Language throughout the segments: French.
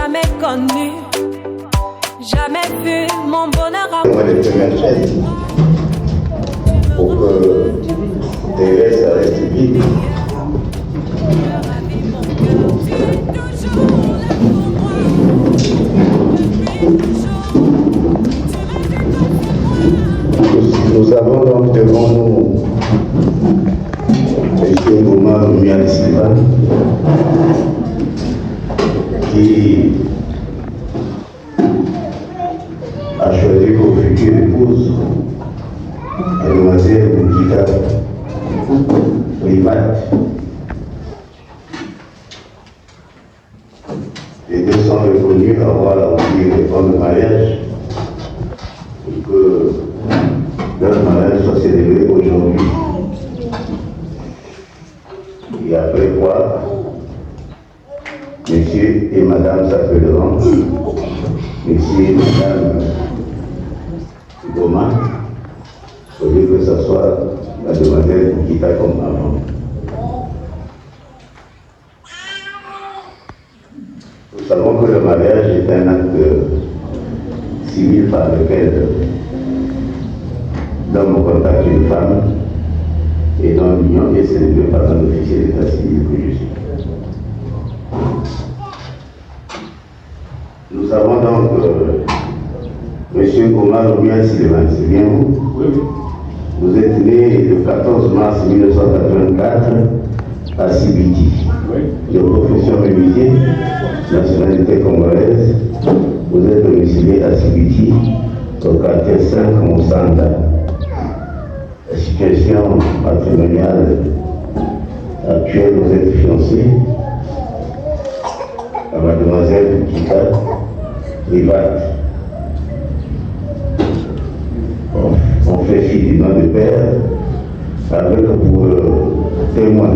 jamais connu, jamais vu mon bonheur à moi. Les premières chaînes pour que TVS reste vide. Nous avons donc devant nous M. Gouma Mial Silva qui a choisi pour future épouse Mademoiselle Boukika Rivat. Les deux sont reconnus avoir oublié les formes de mariage pour que leur mariage soit célébré aujourd'hui. Et après quoi, monsieur et madame s'appelleront monsieur et madame Goma, au lieu que ce soit mademoiselle Boukika comme avant. Nous savons que le mariage est un acte civil par lequel l'homme contacte une femme et dont l'union est célébrée par un officier d'état civil que je suis. Nous avons donc M. Goma Mial Silva, c'est bien vous? Oui. Vous êtes né le 14 mars 1984 à Sibiti. Oui. De profession menuisier, nationalité congolaise. Vous êtes domicilié à Sibiti, au quartier 5 Moussanda. La situation matrimoniale actuelle, vous êtes fiancé à mademoiselle Boukika Rivat. On fait fi du nom de père avec pour témoin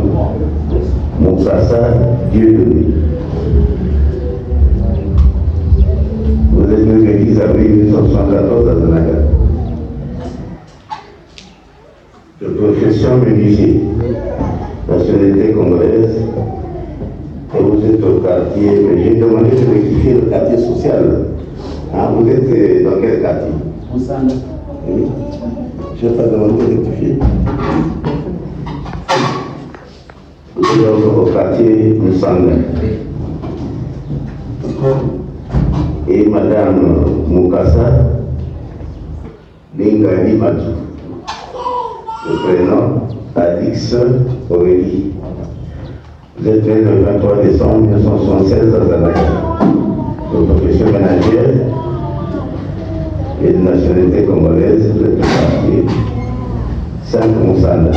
Moussassa Dieudonné. Vous êtes né le 10 avril 1974 à Zanaga. De profession menuisier, nationalité congolaise, et vous êtes au quartier, mais j'ai demandé de rectifier le quartier social. Hein, vous êtes dans quel quartier? Moussanda. Oui. Je n'ai pas demandé de rectifier. Vous êtes au quartier Moussanda. Et madame Moukassa Lingali Matou. Le prénom Alix Aurélie. Vous êtes né le 23 décembre 1976 à Zanaga. De profession ménagère et de nationalité congolaise, vous êtes parti 5 Moussanda.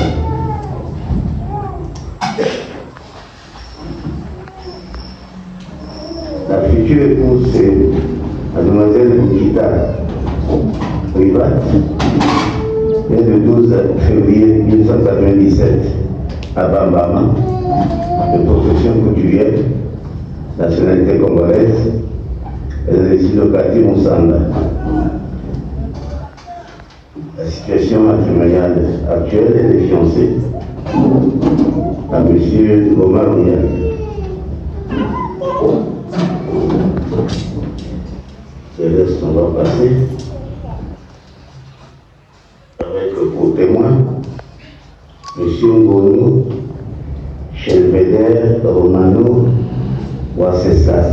La future épouse, c'est mademoiselle Boukika Rivat, née le 12 février 1997 à Bambama, de profession couturière, nationalité congolaise, elle réside au quartier Moussanda. La situation matrimoniale actuelle, elle est fiancée à M. Goma Mial. Je laisse, on va passer avec pour témoin M. Ngonou Chelveder Romano Wassesas.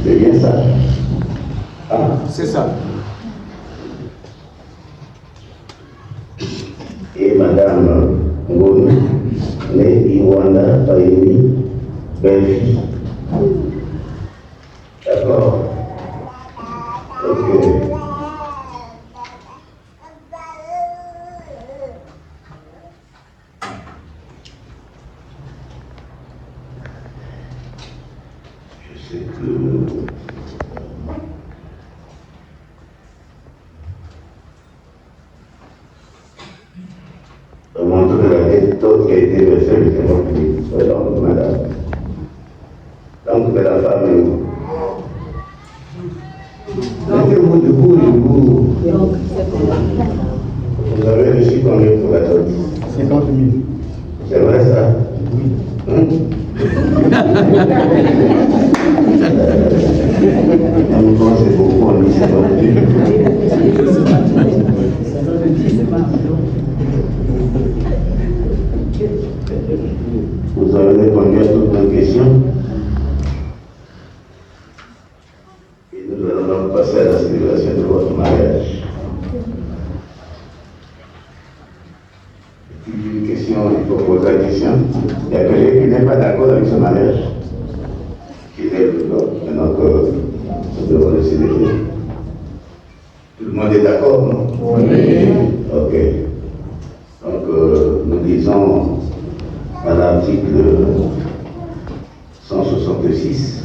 C'est bien ça? Ah, c'est ça. Et madame Ngonou, née Iwanda Paini, belle-fille. D'accord? Ok. Je sais que... Le montre de la dette qui a été versée, le donc, madame. Donc, passer à la célébration de votre mariage. Une question, il faut poser la question. Il y a quelqu'un qui n'est pas d'accord avec ce mariage, qui lève le doigt, maintenant que nous devons le célébrer. Tout le monde est d'accord, non? Oui. Ok. Donc, nous disons à l'article 166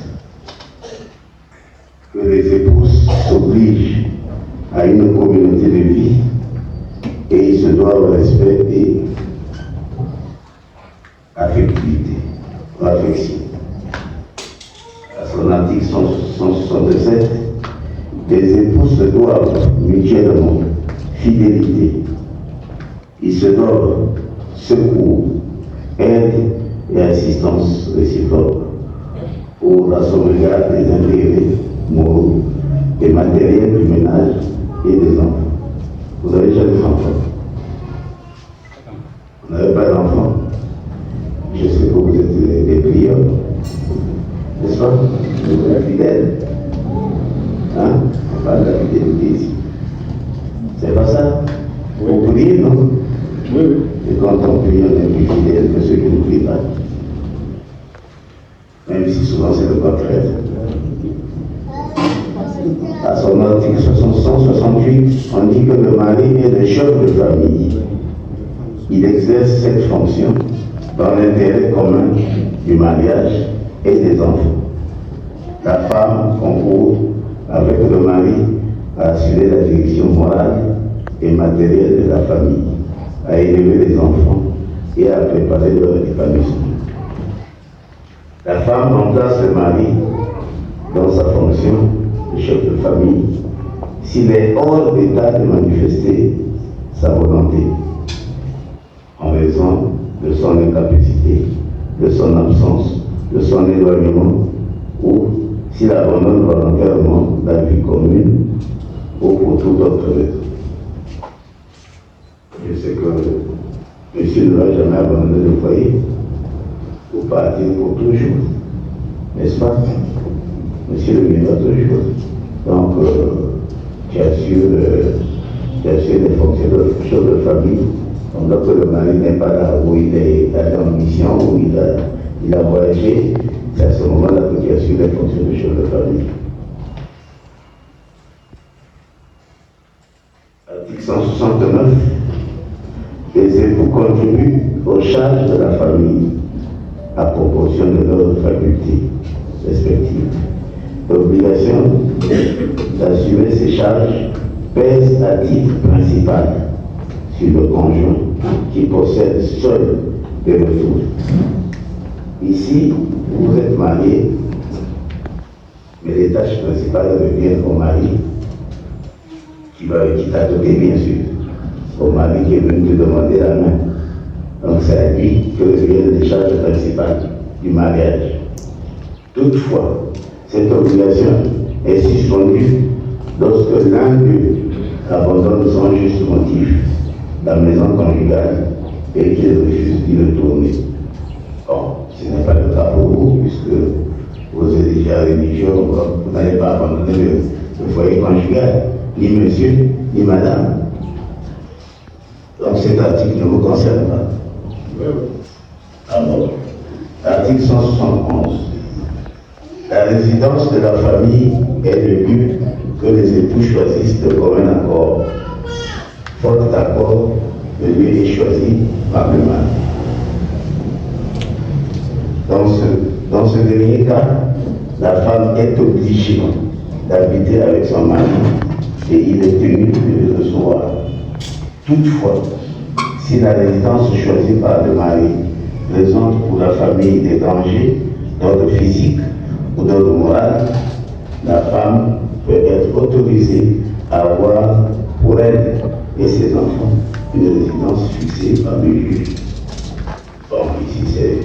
que les épouses s'obligent à une communauté de vie et ils se doivent respect et affectivité, ou affection. À son article 167, les époux se doivent mutuellement fidélité. Ils se doivent secours, aide et assistance réciproque pour la sauvegarde des intérêts moraux et matériels du ménage et des enfants. Vous avez déjà des enfants? Vous n'avez pas d'enfants? Je sais que vous êtes des prieurs, n'est-ce pas? Vous êtes fidèles. Hein? On parle de la fidélité ici. C'est pas ça? Vous priez, non? Oui, oui. Et quand on prie, on est plus fidèle que ceux qui ne prient pas. Même si souvent c'est le contraire. À son article 168, on dit que le mari est le chef de famille. Il exerce cette fonction dans l'intérêt commun du mariage et des enfants. La femme concourt avec le mari à assurer la direction morale et matérielle de la famille, à élever les enfants et à préparer leur épanouissement. La femme remplace le mari dans sa fonction de chef de famille s'il est hors d'état de manifester sa volonté en raison de son incapacité, de son absence, de son éloignement ou s'il abandonne volontairement la vie commune ou pour toute autre raison. Je sais que monsieur ne va jamais abandonner le foyer pour partir pour toujours, n'est-ce pas? Monsieur le ministre toujours. Donc, tu assures les fonctions de chef de famille, pendant que le mari n'est pas là, où il est allé en mission, où il a voyagé, c'est à ce moment-là que tu assures les fonctions de chef de famille. Article 169, les époux contribuent aux charges de la famille à proportion de leurs facultés respectives. L'obligation d'assumer ces charges pèse à titre principal sur le conjoint qui possède seul des ressources. Ici, vous êtes marié, mais les tâches principales reviennent au mari qui t'a doté, bien sûr, au mari qui est venu te demander la main. Donc c'est à lui que reviennent les charges principales du mariage. Toutefois, cette obligation est suspendue lorsque l'un d'eux abandonne sans juste motif la maison conjugale et qu'il refuse d'y retourner. Bon, ce n'est pas le cas pour vous, puisque vous êtes déjà religieux, vous n'allez pas abandonner le foyer conjugal, ni monsieur, ni madame. Donc cet article ne vous concerne pas. Alors, article 171. La résidence de la famille est le lieu que les époux choisissent de commun accord. Faute d'accord, le lieu est choisi par le mari. Dans ce dernier cas, la femme est obligée d'habiter avec son mari et il est tenu de le recevoir. Toutefois, si la résidence choisie par le mari présente pour la famille des dangers d'ordre physique ou d'ordre moral, la femme peut être autorisée à avoir pour elle et ses enfants une résidence fixée par le juge. Bon, ici c'est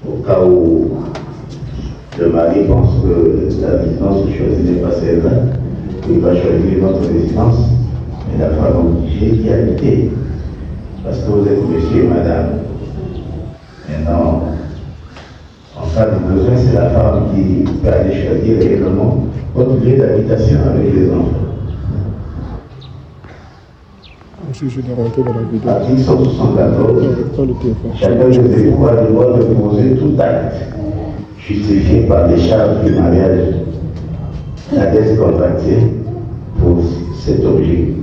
au cas où le mari pense que la résidence choisie n'est pas celle-là, il va choisir une autre résidence, mais la femme est obligée d'y habiter. Parce que vous êtes monsieur et madame. Maintenant, on cas de besoin, c'est la femme qui peut aller choisir réellement votre lieu d'habitation avec les enfants. Article 174. Chacun des époux a le droit de poser tout acte justifié par les charges du mariage à dette contractée pour cet objet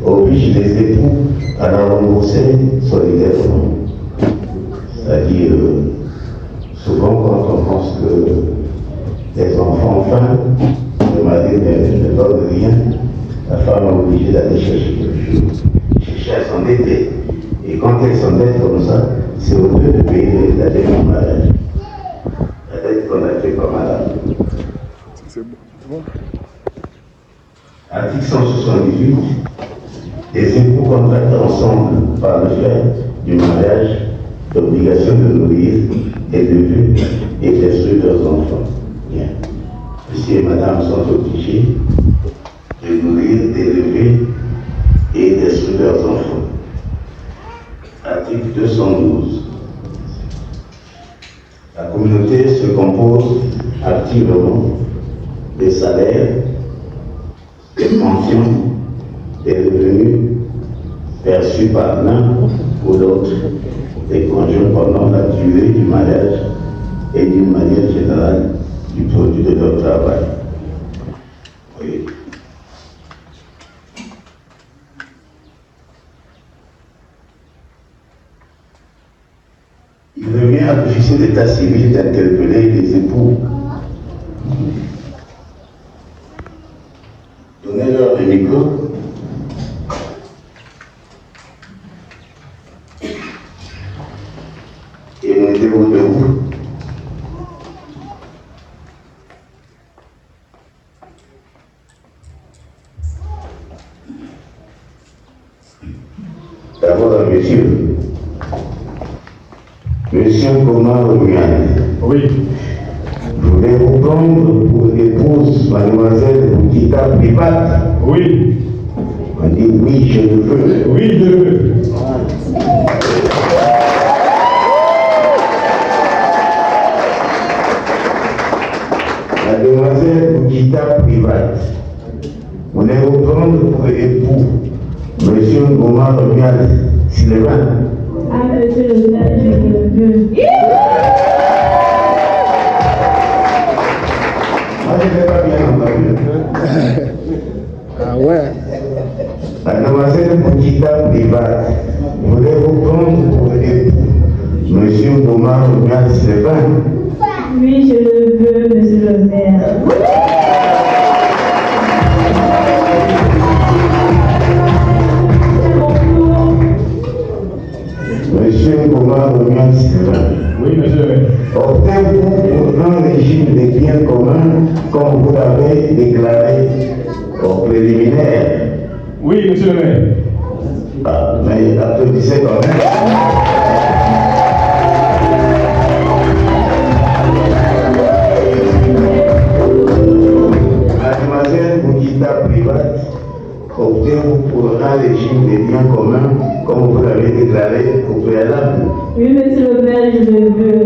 oblige les époux à la rembourser solidairement. C'est-à-dire, souvent quand on pense que les enfants ont faim, le mari ne donne rien, la femme est obligée d'aller chercher quelque chose, chercher à s'endetter. Et quand elle s'endette comme ça, c'est au lieu de payer la dette du mariage. La dette qu'on a fait comme madame. C'est bon. Article 178. Les époux contractent ensemble par le fait du mariage l'obligation de nourrir, d'élever et d'instruire leurs enfants. Bien. Monsieur et madame sont obligés de nourrir, d'élever et d'instruire leurs enfants. Article 212. La communauté se compose activement des salaires, des pensions, des revenus perçus par l'un ou l'autre des conjoints pendant la durée du mariage et d'une manière générale du produit de leur travail. Oui. Il revient à l'officier d'état civil d'interpeller les époux. Donnez-leur le micro. Et mettez-vous debout. D'abord, monsieur. Monsieur Komar Rumian. Oui. Je voulais vous prendre pour épouse mademoiselle Boukita Privat. Oui. On dit oui, je le veux. Oui, je le veux. Mademoiselle Boukita Privat. Vous voulez vous prendre pour époux monsieur Komar Rumian Sylvain. Ah, monsieur le maire, je le veux. Moi, je n'ai pas bien entendu. Ah ouais. Mademoiselle Boukita Privat, voulez-vous prendre pour époux monsieur Komar Rumian Sylvain? Oui, je le veux, monsieur le maire. Monsieur Komar Rumian Sylvain. Oui, monsieur le maire. Optez-vous pour un régime des biens communs comme vous l'avez déclaré au préliminaire? Oui, monsieur le maire. Ah, mais applaudissez quand même. Mademoiselle Boukita Privat, optez-vous pour un régime des biens communs comme vous l'avez déclaré au préalable? Oui, monsieur le maire, je le veux.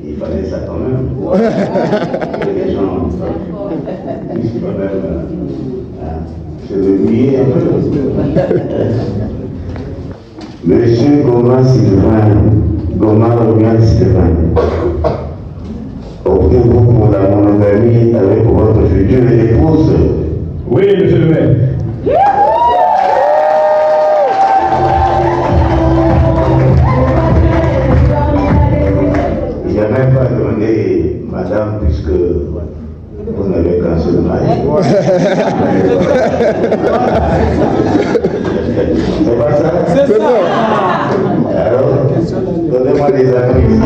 Il fallait ça quand même. Les gens puissent quand même se remuer un peu. Monsieur Komar Rumian Sylvain, optez-vous pour la monogamie avec votre future épouse? Oui, monsieur le maire. Vous n'avez qu'un seul mari. C'est pas ça? C'est ça. Alors, donnez-moi des amis.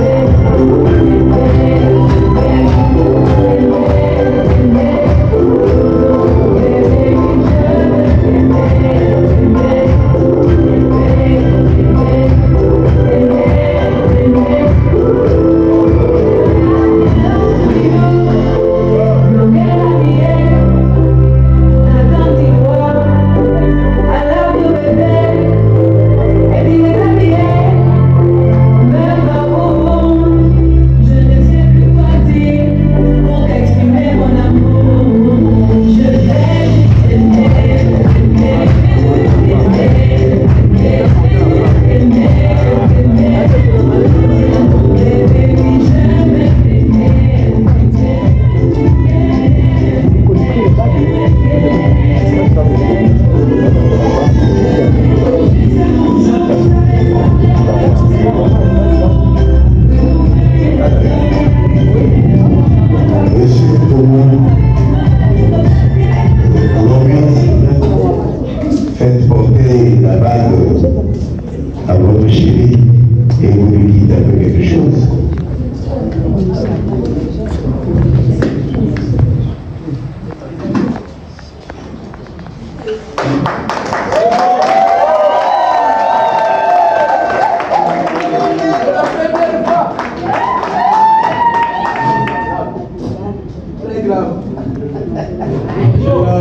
Faites porter la bague à votre chéri et vous lui dites un peu quelque chose.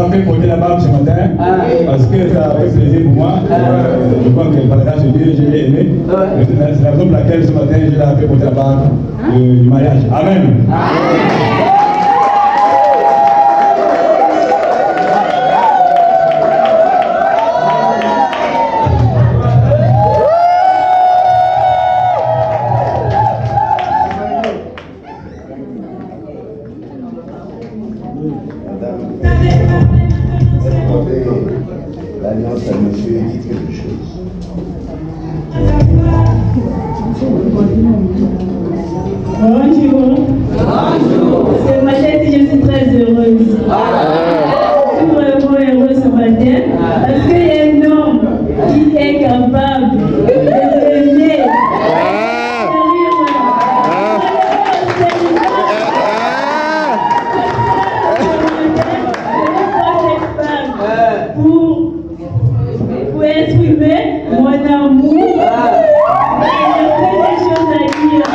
Je vais porter la barbe ce matin parce que ça a fait plaisir pour moi. Je crois que le partage de Dieu, je l'ai aimé. C'est la raison pour laquelle ce matin, je l'ai fait porter la barbe du mariage. Amen. L'alliance à monsieur dit quelque chose. Bonjour. Ce matin, je suis très heureuse. Je suis vraiment heureuse ce matin parce qu'il y a un homme qui est capable de m'aimer. Pour exprimer mon amour. Il y a plein de choses à dire.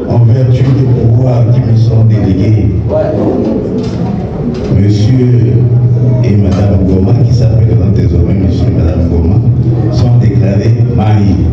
En vertu des pouvoirs qui me sont délégués, monsieur et madame Goma, qui s'appelleront désormais monsieur et madame Goma, sont déclarés mariés.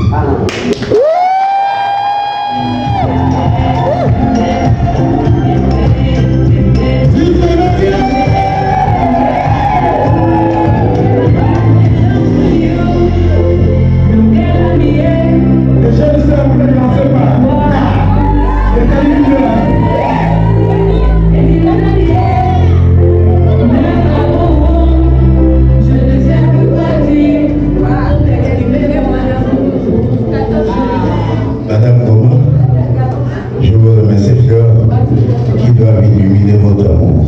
Madame Goma, je vous remercie, fleurs qui doivent illuminer votre amour.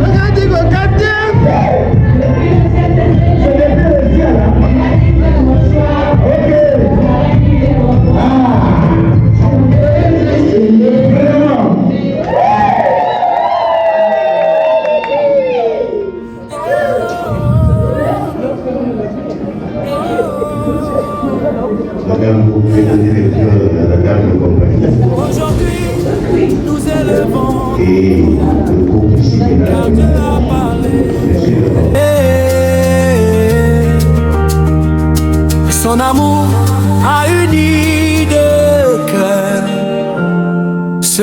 Regardez,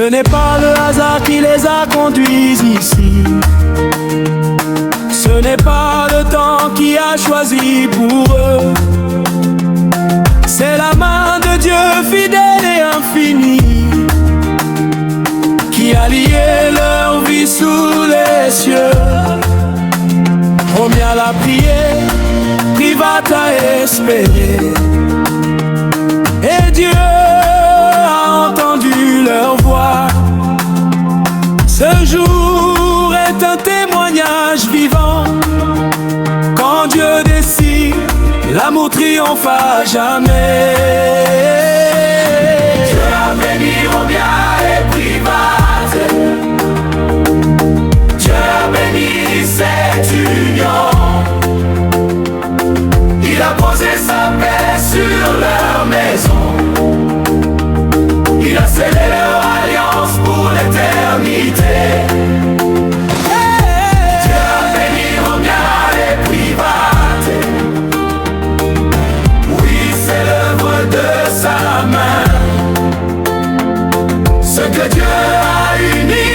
Ce n'est pas le hasard qui les a conduits ici. Ce n'est pas le temps qui a choisi pour eux. C'est la main de Dieu fidèle et infinie qui a lié leur vie sous les cieux. Romial a prié, Privat a espéré, et Dieu a entendu leur voix. Ce jour est un témoignage vivant. Quand Dieu décide, l'amour triomphe à jamais. Dieu a béni Romial et Privat. Dieu a béni cette union. Il a posé sa paix sur leur maison. Il a scellé leur alliance pour l'éternité. Dieu a béni Romial et Privat. Oui, c'est l'œuvre de sa main. Ce que Dieu a uni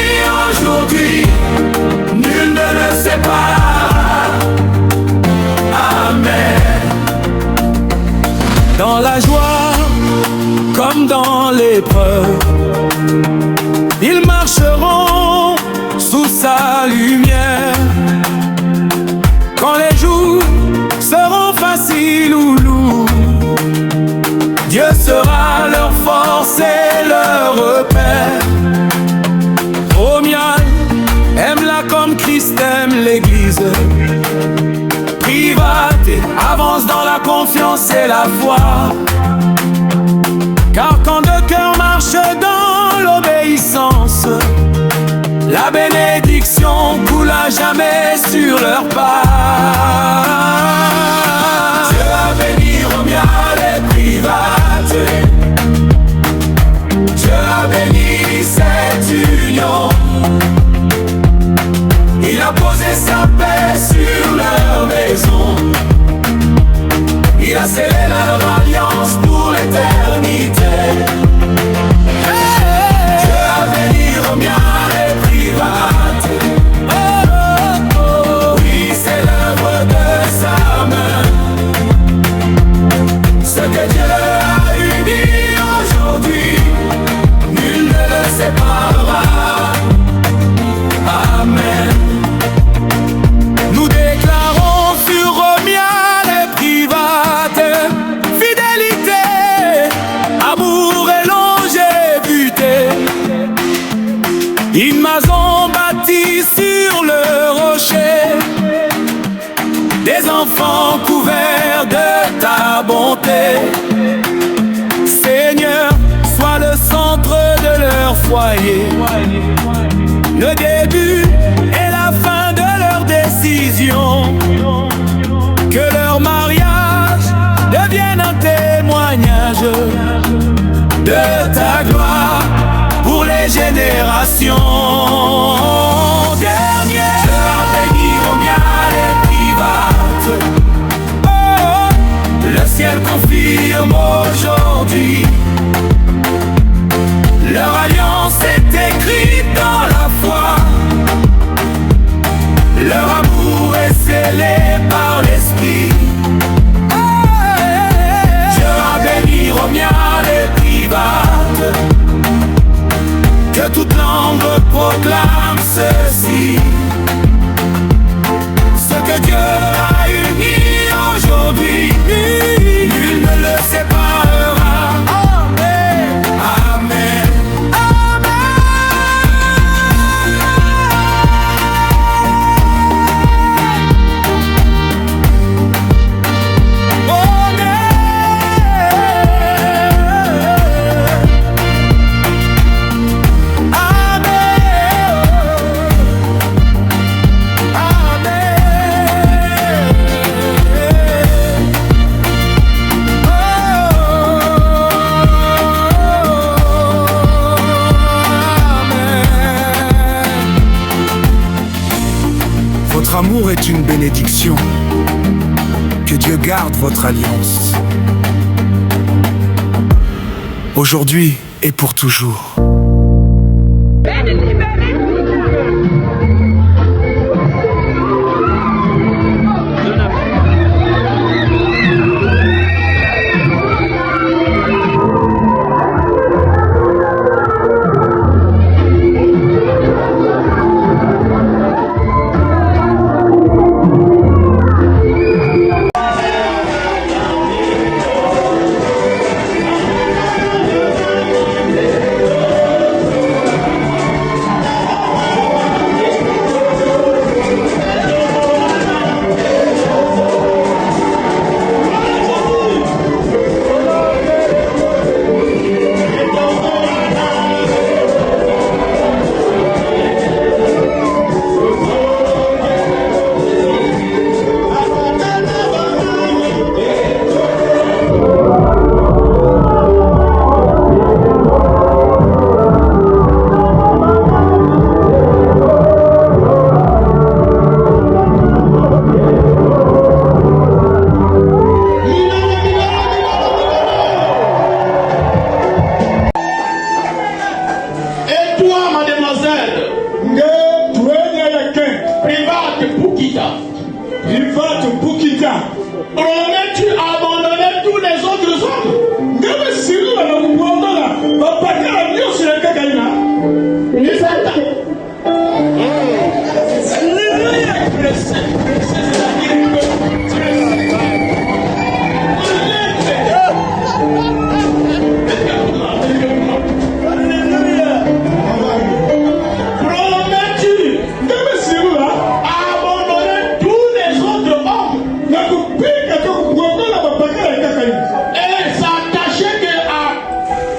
aujourd'hui, nul ne le sépare. Amen. Dans la joie comme dans l'épreuve, ils marcheront sous sa lumière. Quand les jours seront faciles ou lourds, Dieu sera leur force et leur repère. Romial aime-la comme Christ aime l'Église. Privat avance dans la confiance et la foi. Car quand deux cœurs marchent dans l'obéissance, la bénédiction coule à jamais sur leurs pas. Dieu a béni Romial et Privat. Dieu a béni cette union. Il a posé sa paix sur leur maison. Il a scellé leur alliance pour l'éternité. Dieu a béni Romial et Privat. Oui, c'est l'œuvre de sa main. Ce que Dieu a uni aujourd'hui, nul ne le séparera. Amen. Nous déclarons sur Romial et Privat fidélité, amour et longévité. Une maison bâtie sur le rocher, des enfants couverts de ta bonté. Seigneur, sois le centre de leur foyer, le début et la fin de leur décision. Que leur mariage devienne un témoignage de ta gloire pour les générations dernières. Dieu a béni Romial et Privat. Oh, le ciel confirme aujourd'hui. Leur alliance est écrite dans la foi. Leur amour est scellé par l'Esprit. Dieu a béni Romial et Privat. Que toute langue proclame ceci. Ce que Dieu a uni aujourd'hui, nul ne le séparera. Amen. Amen. Votre amour est une bénédiction. Que Dieu garde votre alliance, aujourd'hui et pour toujours. Il va te bouquita. Promets-tu abandonner tous les autres hommes? Même si nous allons prendre là, va pas dire à Dieu sur le cacaïna. Et ça t'a. Alléluia. Promets-tu, même si nous là, abandonner tous les autres hommes? Et s'attacher que à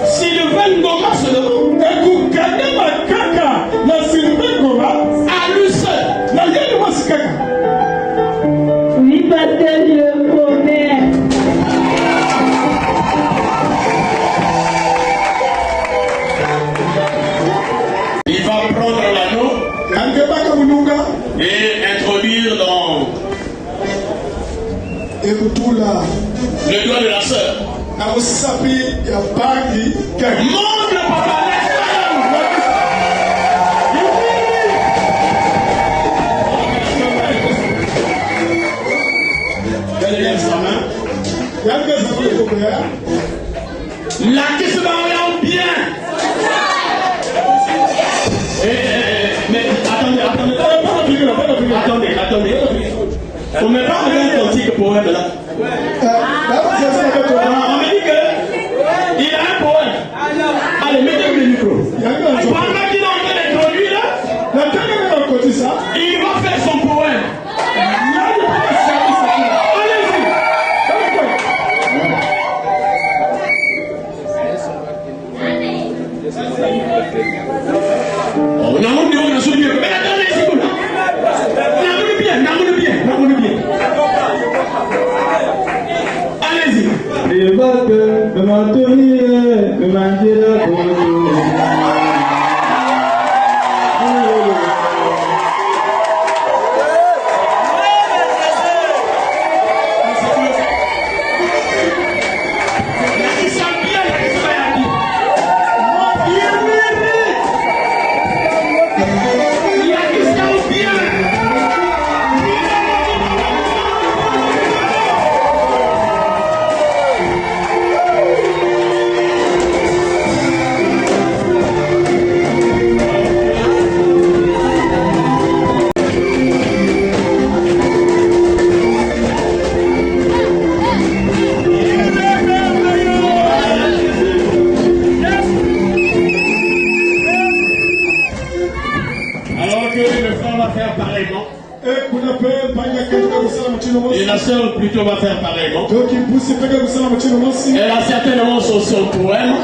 Sylvain Ngoma seulement. À lui seul. Oui, pasteur, je le promets. Il va prendre l'anneau et introduire dans le doigt de la sœur. Montre le papa. Elle lève sa main. La qui se marie bien. Mais attendez. On ne met pas un cantique poème là. On me dit qu'il a un poème. Allez, mettez-lui le micro. Pendant qu'il est en train d'introduire là, il va faire son poème. Allez-y. Il va que m'entourier, que manger la et la sœur plutôt va faire pareillement. Elle a certainement son poème.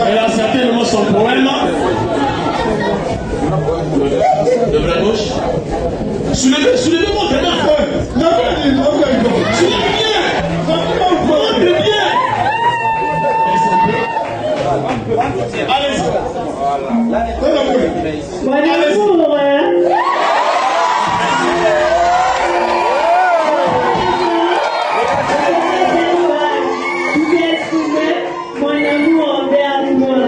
Elle a certainement son poème. De la gauche. Soulevez votre main. Soulevez bien. Montre bien. Allez-y. Mon amour envers moi.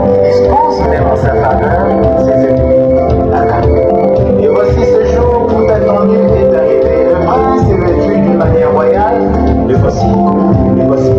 qui dispose même en sa faveur ses ennemis. Et voici ce jour tout attendu est arrivé. Le prince est vêtu d'une manière royale. Le voici, le voici.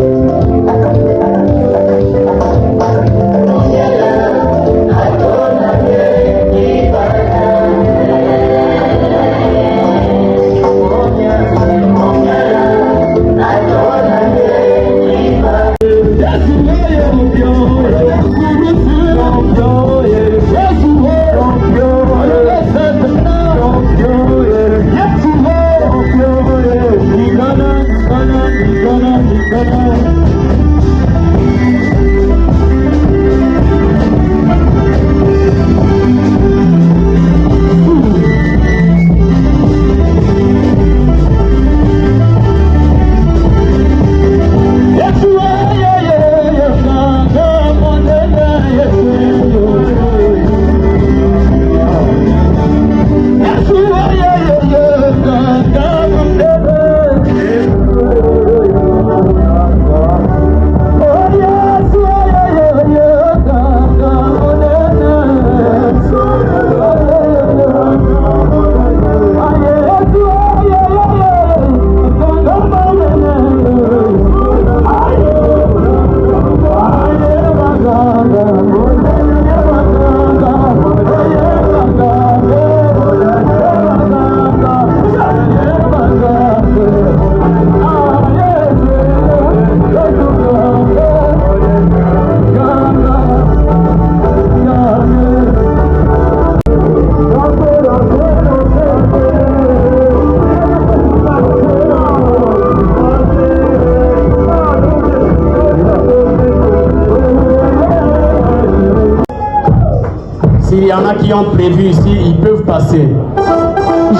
S'il y en a qui ont prévu ici, ils peuvent passer.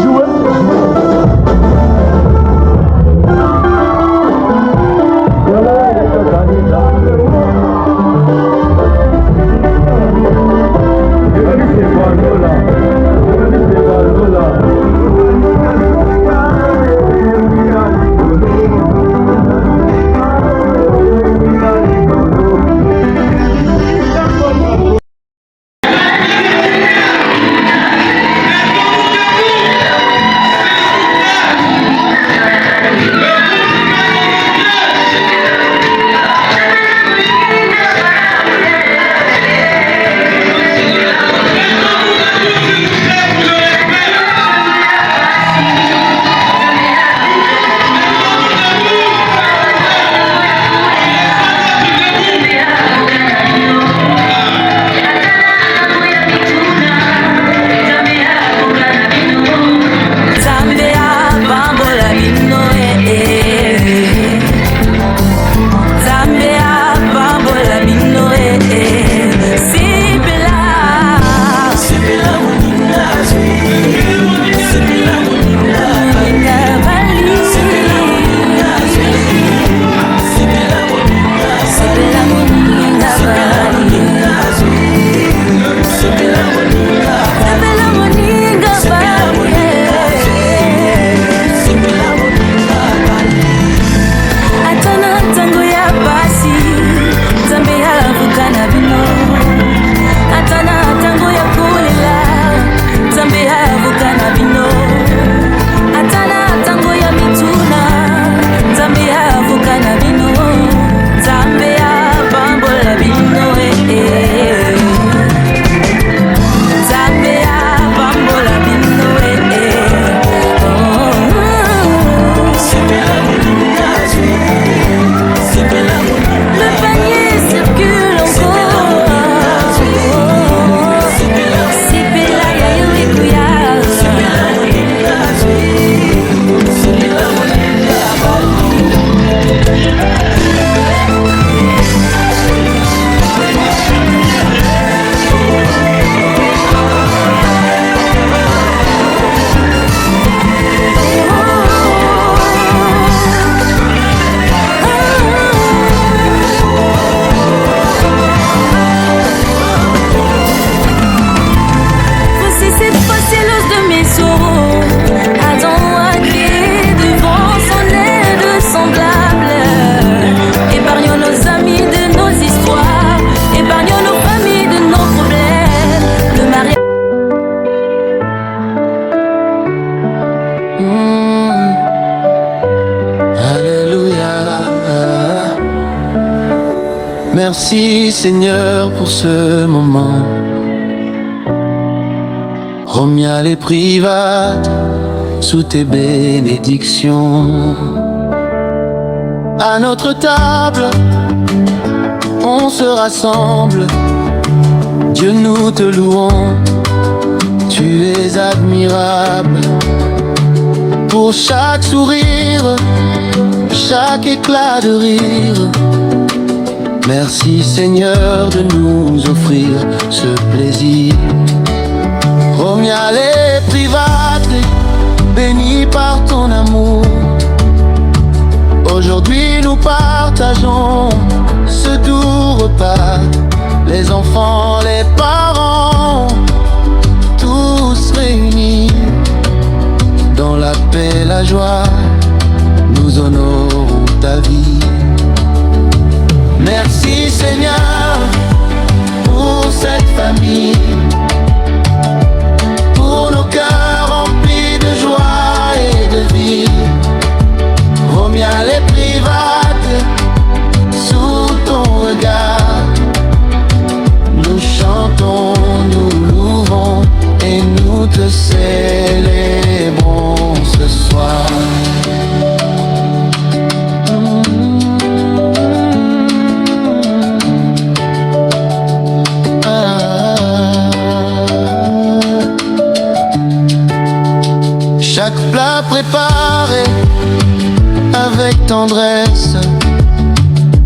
Jouez. Merci Seigneur pour ce moment. Romial et Private, sous tes bénédictions. À notre table, on se rassemble. Dieu, nous te louons, tu es admirable. Pour chaque sourire, chaque éclat de rire. Merci Seigneur de nous offrir ce plaisir. Romial et Private, bénis par ton amour. Aujourd'hui nous partageons ce doux repas. Les enfants, les parents, tous réunis. Dans la paix, la joie, nous honorons ta vie. Merci Seigneur pour cette famille, pour nos cœurs remplis de joie et de vie. Romial et Private, sous ton regard, nous chantons, nous louons et nous te célébrons ce soir. Chaque plat préparé avec tendresse,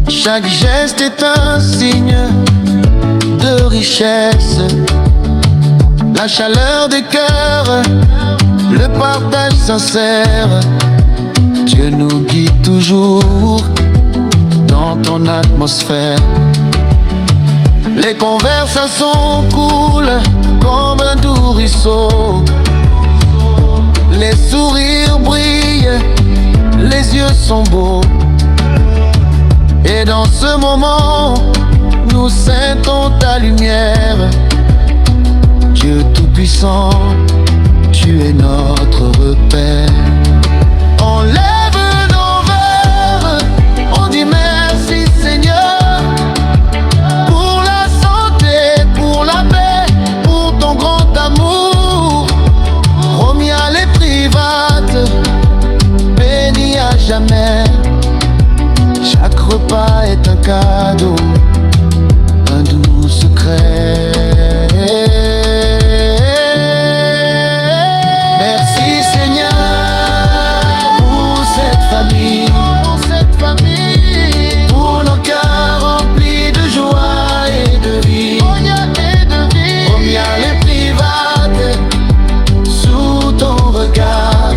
chaque geste est un signe de richesse. La chaleur des cœurs, le partage sincère. Dieu nous guide toujours dans ton atmosphère. Les conversations coulent comme un doux ruisseau. Les sourires brillent, les yeux sont beaux. Et dans ce moment, nous sentons ta lumière. Dieu Tout-Puissant, tu es notre repère. On lève nos verres, on dit merci Seigneur, pour la santé, pour la paix, pour ton grand amour. Romial et Private, bénis à jamais. Chaque repas est un cadeau, un doux secret. Merci Seigneur pour cette famille, pour nos cœurs remplis de joie et de vie. Romial et Private, sous ton regard,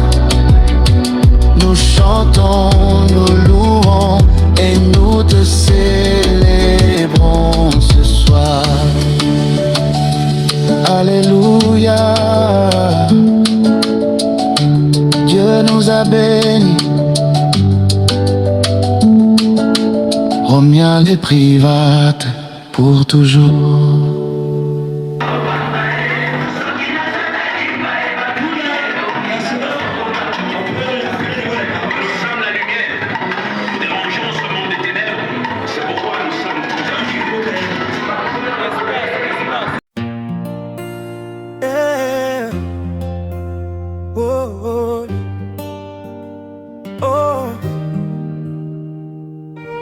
nous chantons, nous louons et nous te célébrons ce soir. Alléluia. Dieu nous a bénis. Romial et Private pour toujours.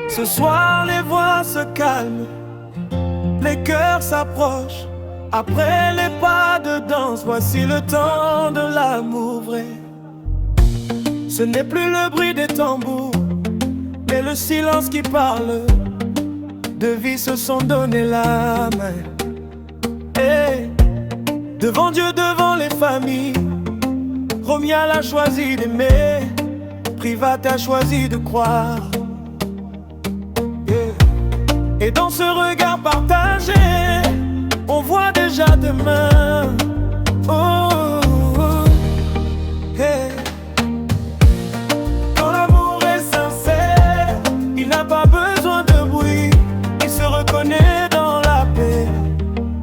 Ce soir les voix se calment, les cœurs s'approchent. Après les pas de danse, voici le temps de l'amour vrai. Ce n'est plus le bruit des tambours, mais le silence qui parle. Deux vies se sont donné la main. Hey, devant Dieu, devant les familles, Romial a choisi d'aimer, Private a choisi de croire. Et dans ce regard partagé, on voit déjà demain. Oh, oh, hey. Quand l'amour est sincère, il n'a pas besoin de bruit. Il se reconnaît dans la paix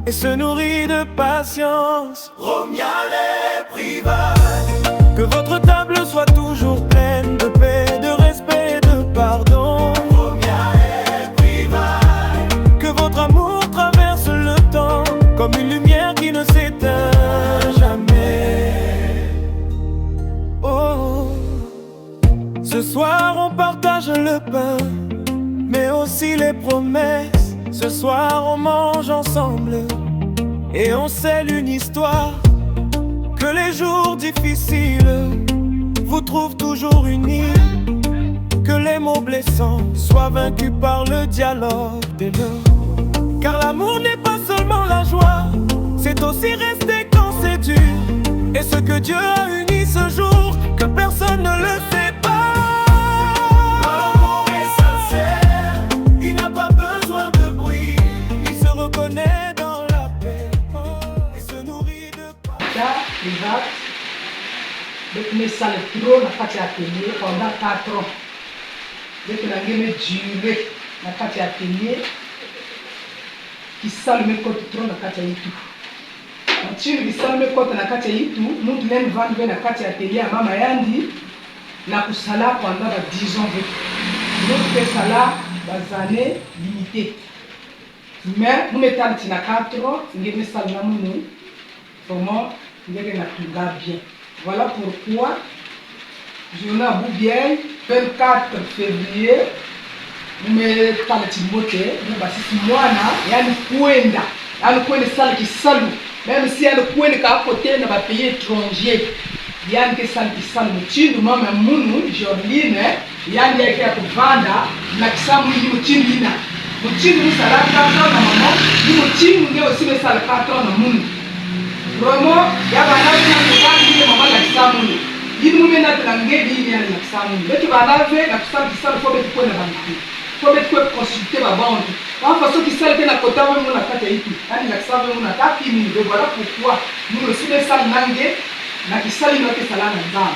et se nourrit de patience. Romial et Private, que votre table soit toujours pleine de paix, de respect et de pardon. Romial et Private, Et on scelle une histoire, que les jours difficiles vous trouvent toujours unis, que les mots blessants soient vaincus par le dialogue des leurs. Car l'amour n'est pas seulement la joie, c'est aussi rester quand c'est dur. Et ce que Dieu a uni ce jour, que personne ne le sait pas. L'amour est sincère, il n'a pas besoin de bruit, il se reconnaît dans la paix, et se nourrit de paix. Donc mes salles trop na kati ya atelier pendant 4 ans. Donc na ngeme duré na kati ya atelier qui salle mes côtes trop na kati ya itu. Machini qui salle mes côtes na kati ya itu, muntu nene vendre na kati ya atelier ya mama yandi na kusala pendant 10 ans. Donc que sala des années limitées. Mais nous mettons na 4 ans, ngeme salle na munu vraiment ngeme na tunga bien. Voilà pourquoi, journée à Boubière, 24 février, nous mettons le Timothée, nous bassons moi, il y a une couenne, il y a une couenne salle qui salue, même si il y a une couenne qui est à côté, dans le pays étranger, il y a une salle qui salue, nous sommes même Mounou, Jorline, il y a une qui est à Vanda, nous sommes nous Moutinina. Moutinina, nous sommes 4 ans, nous Moutinina, aussi nous sommes 4 ans, nous Vraiment, il y a des gens qui ont été il nous met dans la guerre, il y a des gens qui ont été consulter la banque. En façon qui s'est fait la côté de mon attaque, voilà pourquoi nous aussi les salles nangue, na qui salit notre salade dans.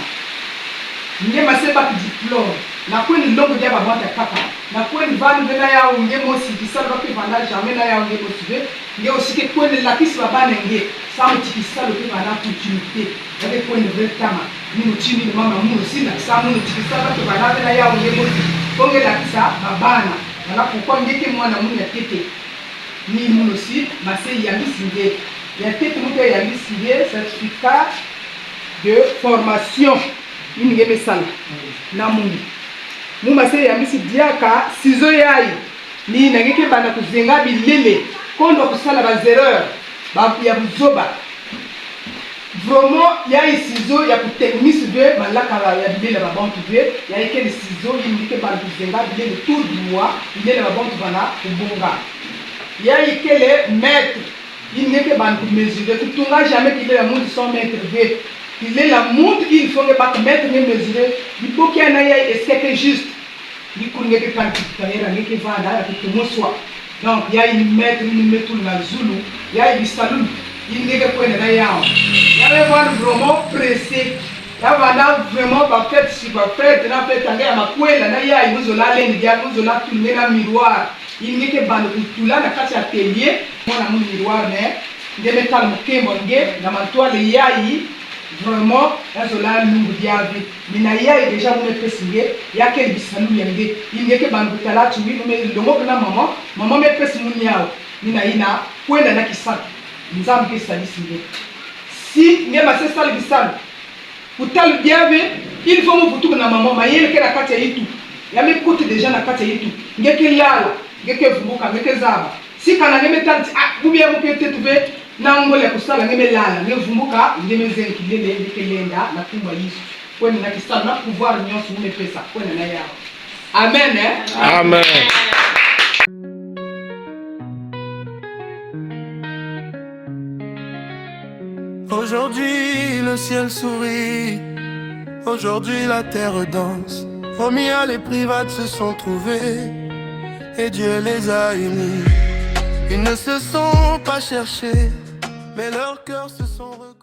Nous n'avons pas de diplôme. Na quoi une longue diable avant de papa. Na quoi une vanne de la ya ou une mosi qui s'est fait pendant jamais la ya ou une motivée. Il y a aussi que quoi une la qui soit banengé. Ça me dit qu'il s'est fait pendant l'opportunité. Il y a quoi une vraie tama. Nous tini maman nous aussi na ça nous dit que ça va te pendant la ya ou une mosi. Pour que la ça babana. Voilà pourquoi nous que moi na nous ya tete. Ni nous aussi, ma c'est yami sigé. Il y a tete nous que yami sigé certificat de formation. Une game sala na mungu muma se ya misi diaka sizo yayi ni nangeke bana kuzenga bilele kondo kusala ba erreur ba ya buzoba vraiment yayi sizo ya kuteknisi de malaka ya bilele ba bantu de yayi ke sizo yindike bana kuzenga bilele tout droit bilele ba bantu bana kubonga yayi ke le maître yindike bana mesurer kutunga jamais qu'il est monde 100 mètres de. Il est la montre qu'il faut que mettre les mesures. Il faut qu'il y ait est-ce que juste. Il faut qu'il y ait pas de vanda pour que soit. Donc il y a une maître, une met tout la Zulu. Il y a une salut. Il n'y a pas de il y a vraiment pressé. Il y a vraiment pas fait si pas fait. Il y a fait tanguer à ma couille. Il y a une zola laine, il y a une zola tout le monde miroir. Il n'y a pas de tout là dans quatre ateliers. Moi na mon miroir mais il y a des métal moqué mongué dans ma toile il y a vraiment là zola lungu diavi mina ya déjà mon pessingue ya quel bisalu yenge il n'y a que bandutala tu oui mais le mot na maman me pesi munyao mina ina kwenda na kisatu nzambe ke salisinge si ngema se sal bisalu utal diavi il faut mo butu na maman mayele ke na kati ya itu ya me kote déjà na kati ya itu ngeke lala ngeke vubuka ngeke zaba si kana ngeme tanti bubia mo ke tetuve na ngole kusala ngeme lala ngevumuka ngeme zenkilele ngekelenda na kumba Yesu kwani na kisala na pouvoir nyonso mu pesa kwani na yao amen Amen. Aujourd'hui le ciel sourit, aujourd'hui la terre danse. Romia les privates se sont trouvés et Dieu les a unis. Ils ne se sont pas cherchés, mais leurs cœurs se sont regroupés.